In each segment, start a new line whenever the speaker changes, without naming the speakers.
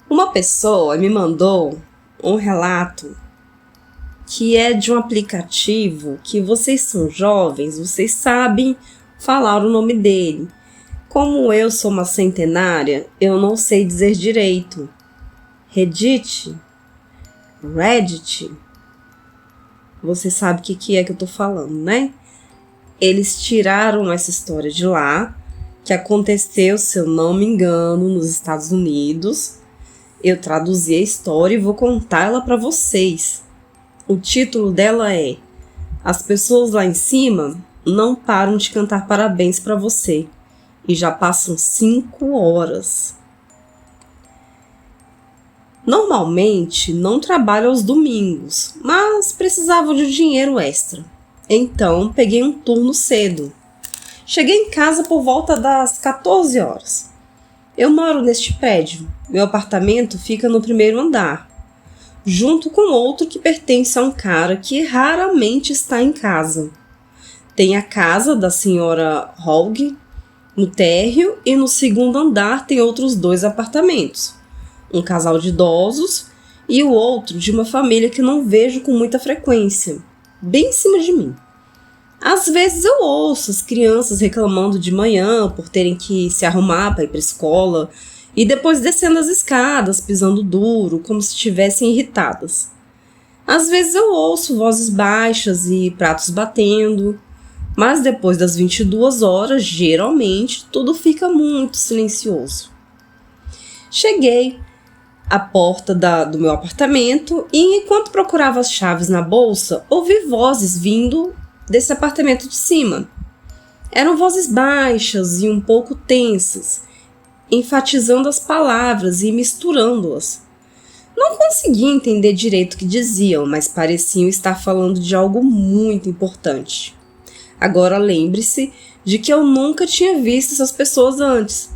Uma pessoa me mandou um relato que é de um aplicativo que vocês são jovens, vocês sabem falar o nome dele. Como eu sou uma centenária, eu não sei dizer direito. Reddit? Reddit? Você sabe o que é que eu tô falando, né? Eles tiraram essa história de lá, que aconteceu, se eu não me engano, nos Estados Unidos. Eu traduzi a história e vou contar ela para vocês. O título dela é As pessoas lá em cima não param de cantar parabéns para você. E já passam 5 horas. Normalmente não trabalho aos domingos, mas precisava de um dinheiro extra. Então peguei um turno cedo. Cheguei em casa por volta das 14 horas. Eu moro neste prédio. Meu apartamento fica no primeiro andar, junto com outro que pertence a um cara que raramente está em casa. Tem a casa da senhora Hogg no térreo e no segundo andar tem outros 2 apartamentos. Um casal de idosos e o outro de uma família que não vejo com muita frequência, bem em cima de mim. Às vezes eu ouço as crianças reclamando de manhã por terem que se arrumar para ir para a escola e depois descendo as escadas, pisando duro, como se estivessem irritadas. Às vezes eu ouço vozes baixas e pratos batendo, mas depois das 22 horas, geralmente, tudo fica muito silencioso. Cheguei à porta do meu apartamento e, enquanto procurava as chaves na bolsa, ouvi vozes vindo desse apartamento de cima. Eram vozes baixas e um pouco tensas, enfatizando as palavras e misturando-as. Não conseguia entender direito o que diziam, mas pareciam estar falando de algo muito importante. Agora lembre-se de que eu nunca tinha visto essas pessoas antes.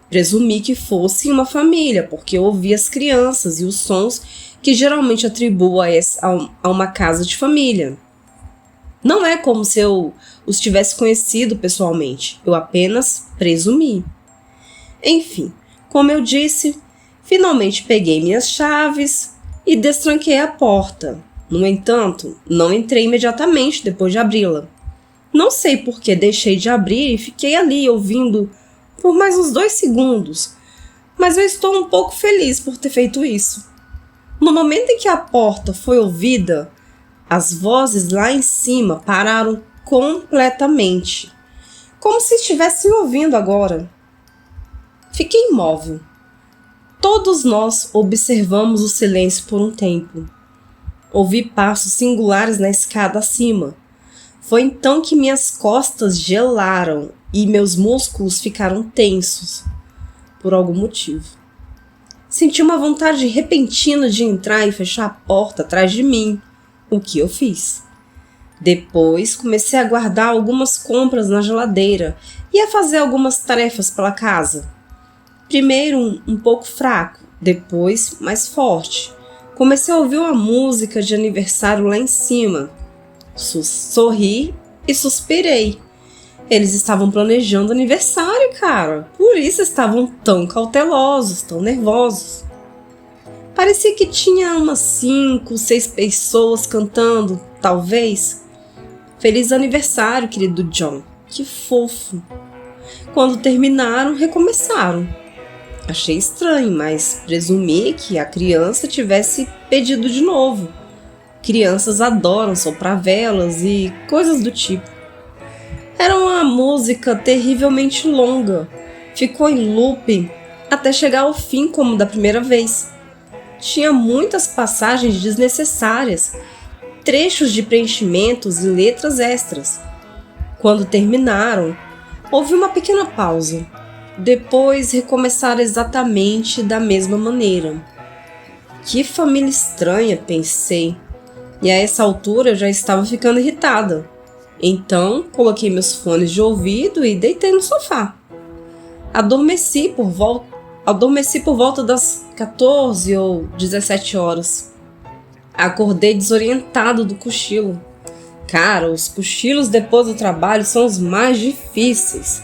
Presumi que fosse uma família, porque eu ouvi as crianças e os sons que geralmente atribuo a uma casa de família. Não é como se eu os tivesse conhecido pessoalmente, eu apenas presumi. Enfim, como eu disse, finalmente peguei minhas chaves e destranquei a porta. No entanto, não entrei imediatamente depois de abri-la. Não sei por que deixei de abrir e fiquei ali ouvindo por mais uns 2 segundos, mas eu estou um pouco feliz por ter feito isso. No momento em que a porta foi ouvida, as vozes lá em cima pararam completamente, como se estivessem ouvindo agora. Fiquei imóvel. Todos nós observamos o silêncio por um tempo. Ouvi passos singulares na escada acima. Foi então que minhas costas gelaram e meus músculos ficaram tensos, por algum motivo. Senti uma vontade repentina de entrar e fechar a porta atrás de mim, o que eu fiz. Depois comecei a guardar algumas compras na geladeira e a fazer algumas tarefas pela casa. Primeiro um pouco fraco, depois mais forte. Comecei a ouvir uma música de aniversário lá em cima. Sorri e suspirei. Eles estavam planejando aniversário, cara. Por isso estavam tão cautelosos, tão nervosos. Parecia que tinha umas 5, 6 pessoas cantando, talvez. Feliz aniversário, querido John. Que fofo. Quando terminaram, recomeçaram. Achei estranho, mas presumi que a criança tivesse pedido de novo. Crianças adoram soprar velas e coisas do tipo. Era uma música terrivelmente longa. Ficou em looping até chegar ao fim como da primeira vez. Tinha muitas passagens desnecessárias, trechos de preenchimentos e letras extras. Quando terminaram, houve uma pequena pausa. Depois recomeçaram exatamente da mesma maneira. Que família estranha, pensei. E a essa altura eu já estava ficando irritada. Então, coloquei meus fones de ouvido e deitei no sofá. Adormeci por volta das 14 ou 17 horas. Acordei desorientado do cochilo. Cara, os cochilos depois do trabalho são os mais difíceis.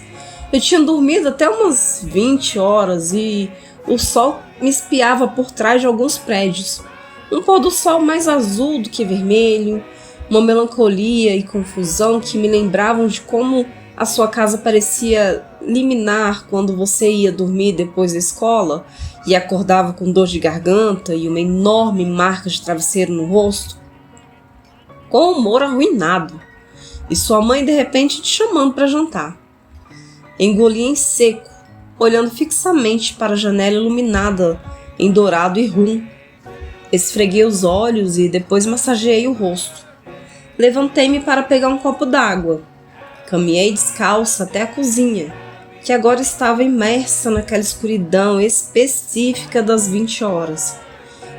Eu tinha dormido até umas 20 horas e O sol me espiava por trás de alguns prédios. Um pôr do sol mais azul do que vermelho, uma melancolia e confusão que me lembravam de como a sua casa parecia liminar quando você ia dormir depois da escola e acordava com dor de garganta e uma enorme marca de travesseiro no rosto. Com o humor arruinado, e sua mãe de repente te chamando para jantar. Engoli em seco, olhando fixamente para a janela iluminada em dourado e rum. Esfreguei os olhos e depois massageei o rosto. Levantei-me para pegar um copo d'água. Caminhei descalça até a cozinha, que agora estava imersa naquela escuridão específica das 20 horas.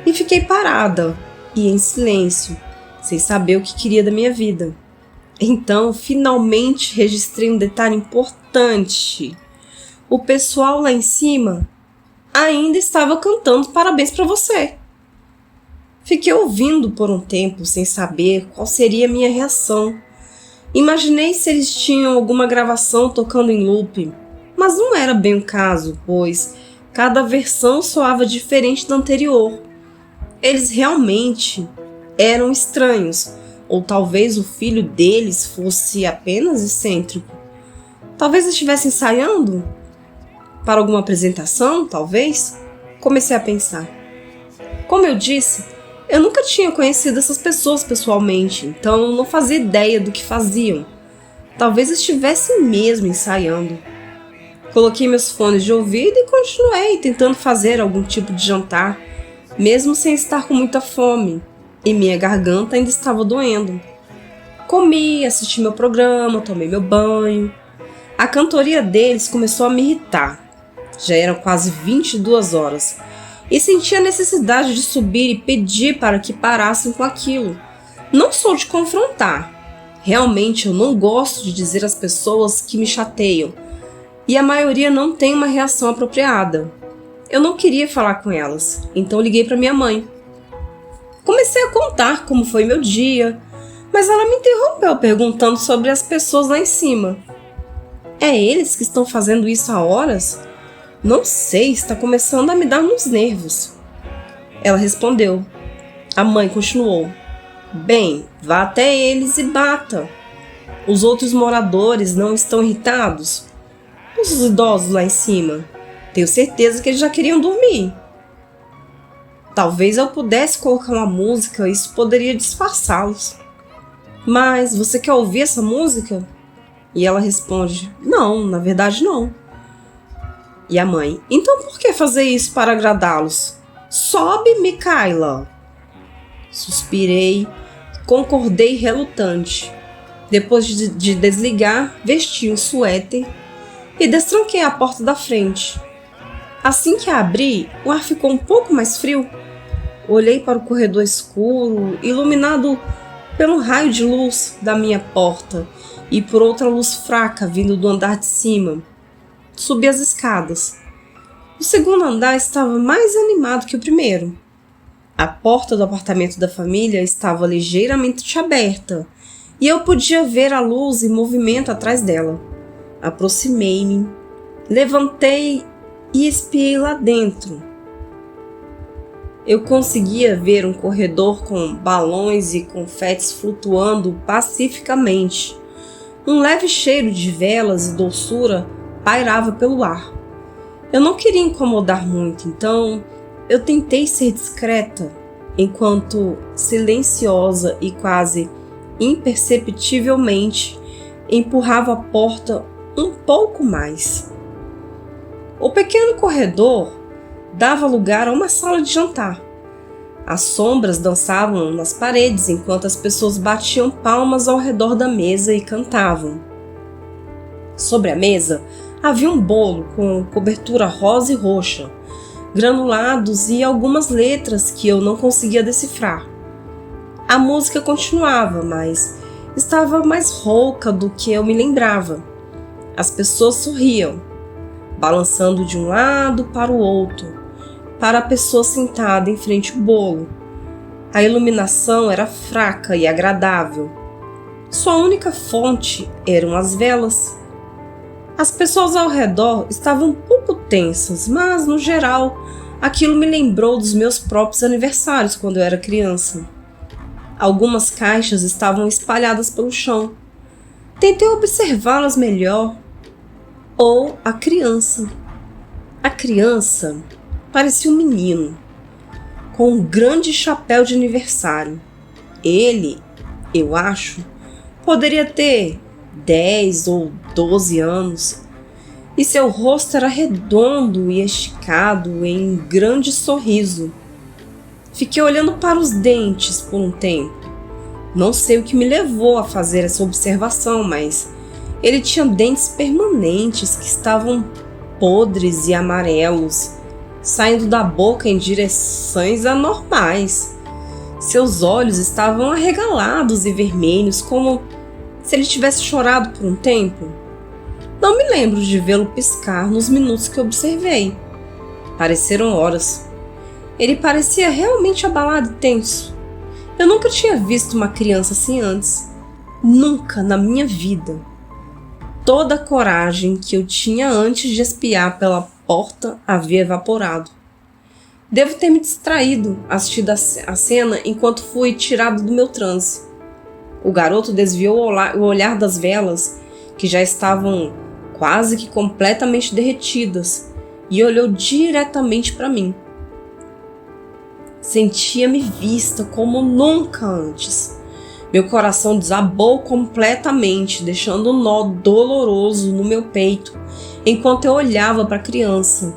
E fiquei parada e em silêncio, sem saber o que queria da minha vida. Então, finalmente registrei um detalhe importante. O pessoal lá em cima ainda estava cantando parabéns para você. Fiquei ouvindo por um tempo sem saber qual seria a minha reação. Imaginei se eles tinham alguma gravação tocando em loop, mas não era bem o caso, pois cada versão soava diferente da anterior. Eles realmente eram estranhos, ou talvez o filho deles fosse apenas excêntrico. Talvez estivesse ensaiando para alguma apresentação, talvez. Comecei a pensar. Como eu disse, eu nunca tinha conhecido essas pessoas pessoalmente, então não fazia ideia do que faziam. Talvez estivessem mesmo ensaiando. Coloquei meus fones de ouvido e continuei tentando fazer algum tipo de jantar, mesmo sem estar com muita fome, e minha garganta ainda estava doendo. Comi, assisti meu programa, tomei meu banho. A cantoria deles começou a me irritar. Já eram quase 22 horas. E senti a necessidade de subir e pedir para que parassem com aquilo. Não sou de confrontar. Realmente eu não gosto de dizer às pessoas que me chateiam. E a maioria não tem uma reação apropriada. Eu não queria falar com elas, então liguei para minha mãe. Comecei a contar como foi meu dia, mas ela me interrompeu perguntando sobre as pessoas lá em cima. É eles que estão fazendo isso há horas? Não sei, está começando a me dar uns nervos. Ela respondeu. A mãe continuou. Bem, vá até eles e bata. Os outros moradores não estão irritados? Os idosos lá em cima? Tenho certeza que eles já queriam dormir. Talvez eu pudesse colocar uma música e isso poderia disfarçá-los. Mas você quer ouvir essa música? E ela responde, não, na verdade não. E a mãe, então por que fazer isso para agradá-los? Sobe, Micaela. Suspirei, concordei relutante. Depois de desligar, vesti um suéter e destranquei a porta da frente. Assim que a abri, o ar ficou um pouco mais frio. Olhei para o corredor escuro, iluminado pelo raio de luz da minha porta e por outra luz fraca vindo do andar de cima. Subi as escadas. O segundo andar estava mais animado que o primeiro. A porta do apartamento da família estava ligeiramente aberta e eu podia ver a luz em movimento atrás dela. Aproximei-me, levantei e espiei lá dentro. Eu conseguia ver um corredor com balões e confetes flutuando pacificamente. Um leve cheiro de velas e doçura pairava pelo ar. Eu não queria incomodar muito, então eu tentei ser discreta, enquanto silenciosa e quase imperceptivelmente empurrava a porta um pouco mais. O pequeno corredor dava lugar a uma sala de jantar. As sombras dançavam nas paredes enquanto as pessoas batiam palmas ao redor da mesa e cantavam. Sobre a mesa havia um bolo com cobertura rosa e roxa, granulados e algumas letras que eu não conseguia decifrar. A música continuava, mas estava mais rouca do que eu me lembrava. As pessoas sorriam, balançando de um lado para o outro, para a pessoa sentada em frente ao bolo. A iluminação era fraca e agradável. Sua única fonte eram as velas. As pessoas ao redor estavam um pouco tensas, mas, no geral, aquilo me lembrou dos meus próprios aniversários quando eu era criança. Algumas caixas estavam espalhadas pelo chão. Tentei observá-las melhor. Ou a criança. A criança parecia um menino, com um grande chapéu de aniversário. Ele, eu acho, poderia ter 10 ou 12 anos, e seu rosto era redondo e esticado em um grande sorriso. Fiquei olhando para os dentes por um tempo. Não sei o que me levou a fazer essa observação, mas ele tinha dentes permanentes que estavam podres e amarelos, saindo da boca em direções anormais. Seus olhos estavam arregalados e vermelhos, como se ele tivesse chorado por um tempo. Não me lembro de vê-lo piscar nos minutos que observei. Pareceram horas. Ele parecia realmente abalado e tenso. Eu nunca tinha visto uma criança assim antes. Nunca na minha vida. Toda a coragem que eu tinha antes de espiar pela porta havia evaporado. Devo ter me distraído assistindo a cena enquanto fui tirado do meu transe. O garoto desviou o olhar das velas, que já estavam quase que completamente derretidas, e olhou diretamente para mim. Sentia-me vista como nunca antes. Meu coração desabou completamente, deixando um nó doloroso no meu peito, enquanto eu olhava para a criança.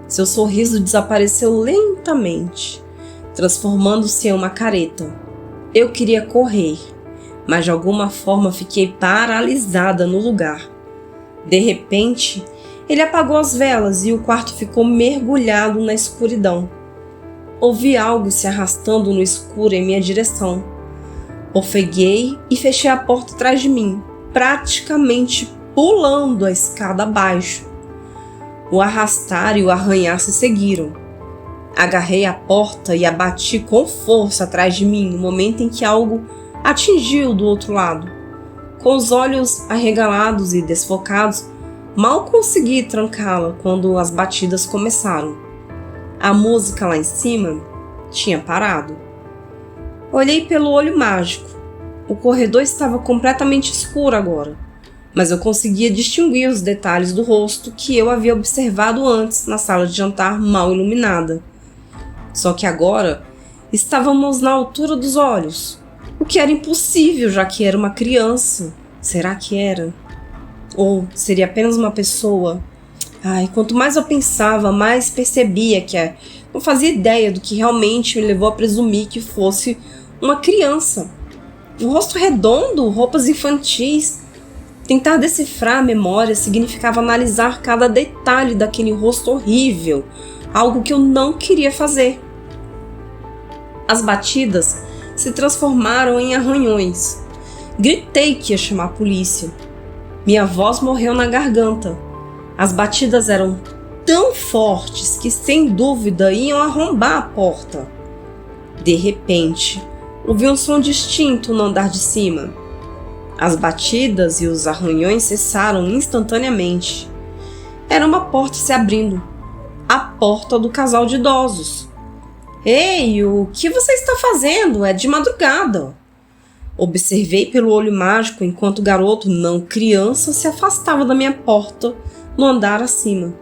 Seu sorriso desapareceu lentamente, transformando-se em uma careta. Eu queria correr, mas de alguma forma fiquei paralisada no lugar. De repente, ele apagou as velas e o quarto ficou mergulhado na escuridão. Ouvi algo se arrastando no escuro em minha direção. Ofeguei e fechei a porta atrás de mim, praticamente pulando a escada abaixo. O arrastar e o arranhar se seguiram. Agarrei a porta e a bati com força atrás de mim no momento em que algo atingiu do outro lado. Com os olhos arregalados e desfocados, mal consegui trancá-la quando as batidas começaram. A música lá em cima tinha parado. Olhei pelo olho mágico. O corredor estava completamente escuro agora, mas eu conseguia distinguir os detalhes do rosto que eu havia observado antes na sala de jantar mal iluminada. Só que agora estávamos na altura dos olhos, o que era impossível, já que era uma criança. Será que era? Ou seria apenas uma pessoa? Quanto mais eu pensava, mais percebia que não fazia ideia do que realmente me levou a presumir que fosse uma criança. Um rosto redondo, roupas infantis. Tentar decifrar a memória significava analisar cada detalhe daquele rosto horrível, algo que eu não queria fazer. As batidas se transformaram em arranhões. Gritei que ia chamar a polícia. Minha voz morreu na garganta. As batidas eram tão fortes que, sem dúvida, iam arrombar a porta. De repente, ouvi um som distinto no andar de cima. As batidas e os arranhões cessaram instantaneamente. Era uma porta se abrindo. A porta do casal de idosos. Ei, o que você está fazendo? É de madrugada. Observei pelo olho mágico enquanto o garoto, não criança, se afastava da minha porta no andar acima.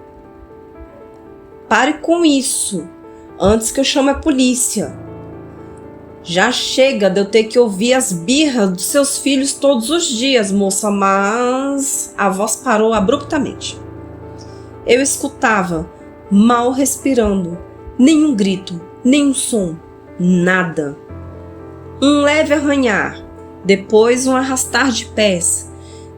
Pare com isso, antes que eu chame a polícia. Já chega de eu ter que ouvir as birras dos seus filhos todos os dias, moça, mas... A voz parou abruptamente. Eu escutava, mal respirando, nenhum grito, nenhum som, nada. Um leve arranhar, depois um arrastar de pés,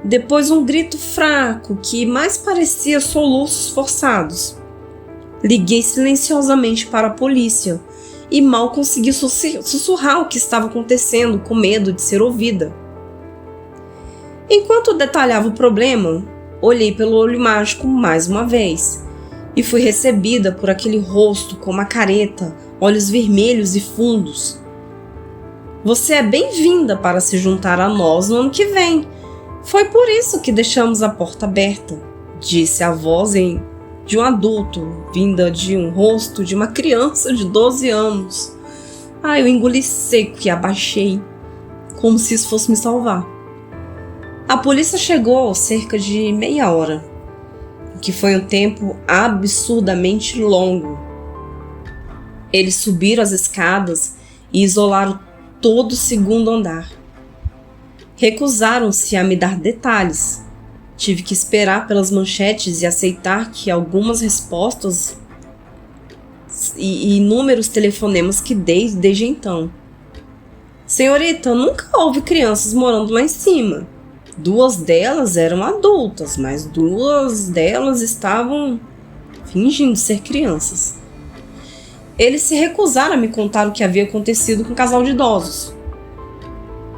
depois um grito fraco que mais parecia soluços forçados. Liguei silenciosamente para a polícia e mal consegui sussurrar o que estava acontecendo, com medo de ser ouvida. Enquanto detalhava o problema, olhei pelo olho mágico mais uma vez e fui recebida por aquele rosto com uma careta, olhos vermelhos e fundos. Você é bem-vinda para se juntar a nós no ano que vem. Foi por isso que deixamos a porta aberta, disse a voz em de um adulto, vinda de um rosto de uma criança de 12 anos. Eu engoli seco e abaixei, como se isso fosse me salvar. A polícia chegou cerca de meia hora, o que foi um tempo absurdamente longo. Eles subiram as escadas e isolaram todo o segundo andar. Recusaram-se a me dar detalhes. Tive que esperar pelas manchetes e aceitar que algumas respostas e inúmeros telefonemas que dei desde então. Senhorita, nunca houve crianças morando lá em cima. 2 delas eram adultas, mas 2 delas estavam fingindo ser crianças. Eles se recusaram a me contar o que havia acontecido com o casal de idosos.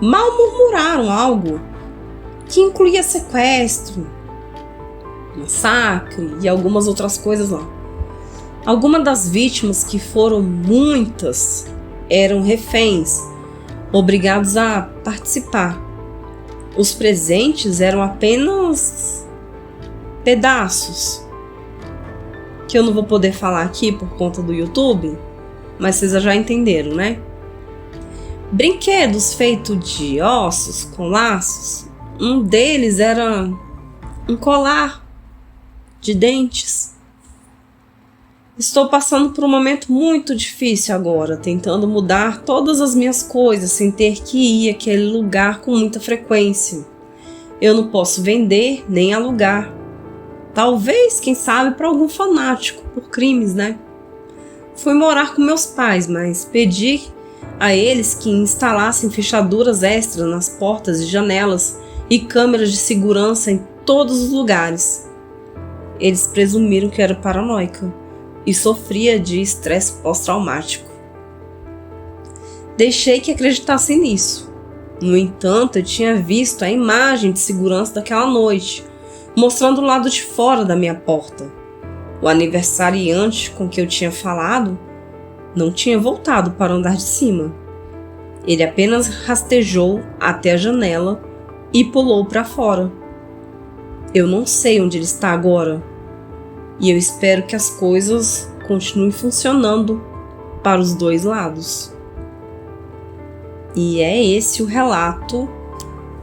Mal murmuraram algo que incluía sequestro, massacre e algumas outras coisas lá. Algumas das vítimas, que foram muitas, eram reféns, obrigados a participar. Os presentes eram apenas pedaços, que eu não vou poder falar aqui por conta do YouTube, mas vocês já entenderam, né? Brinquedos feitos de ossos com laços. Um deles era um colar de dentes. Estou passando por um momento muito difícil agora, tentando mudar todas as minhas coisas sem ter que ir àquele lugar com muita frequência. Eu não posso vender nem alugar. Talvez, quem sabe, para algum fanático por crimes, né? Fui morar com meus pais, mas pedi a eles que instalassem fechaduras extras nas portas e janelas e câmeras de segurança em todos os lugares. Eles presumiram que eu era paranoica e sofria de estresse pós-traumático. Deixei que acreditassem nisso. No entanto, eu tinha visto a imagem de segurança daquela noite, mostrando o lado de fora da minha porta. O aniversariante com que eu tinha falado não tinha voltado para o andar de cima. Ele apenas rastejou até a janela e pulou para fora. Eu não sei onde ele está agora, e eu espero que as coisas continuem funcionando para os 2 lados. E é esse o relato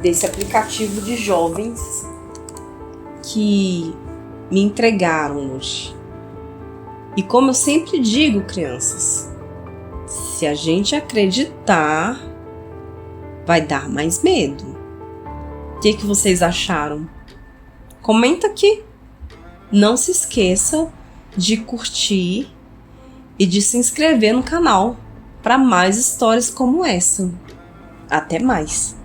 desse aplicativo de jovens que me entregaram hoje. E como eu sempre digo, crianças, se a gente acreditar, vai dar mais medo. O que vocês acharam? Comenta aqui. Não se esqueça de curtir e de se inscrever no canal para mais histórias como essa. Até mais!